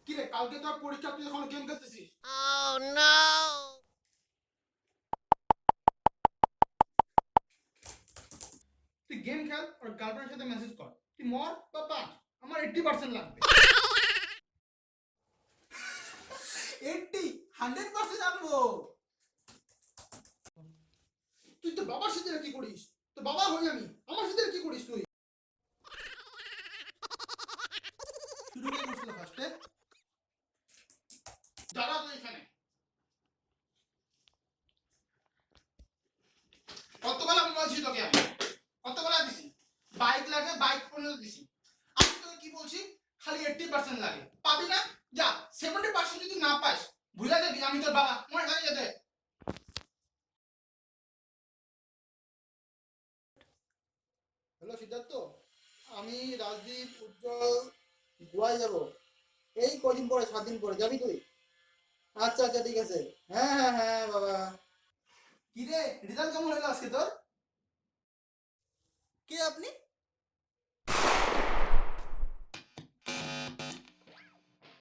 কি রে, কালকে তোর পরীক্ষা, তুই এখন গেম খেলতেছিস? তুই গেম খেল আর গার্লফ্রেন্ডের সাথে মেসেজ কর, তুই মর বা বাঁচ, আমার 80% লাগবে। 80? 100% আনবো। তুই তো বাবার সাথে কি করিস? তো বাবা হই আমি, আমার সাথে কি করিস তুই? শুরু কে করছিল ফার্স্টে? দাঁড়া তুই এখানে। কতগুলা মোবাইল ছিল তোকে আমি? কতগুলা দিছি? বাইক লাগে, বাইক পর্যন্ত দিছি। আমি তোকে কি বলছি? খালি 80% লাগে, পাবি না? যা, 70% যদি না পাস ভুলে যাবি আমি তোর বাবা, মনে থাকে যেতে। হ্যালো সিদ্ধার্থ, আমি রাজদীপ উজ্জ্বল গোয়ায় যাব এই কদিন পরে, 7 দিন পরে। যাবি তুই? আচ্ছা আচ্ছা, ঠিক আছে। হ্যাঁ হ্যাঁ হ্যাঁ বাবা। কি রে, রেজাল্ট কেমন হলো আজকে তোর? কে আপনি?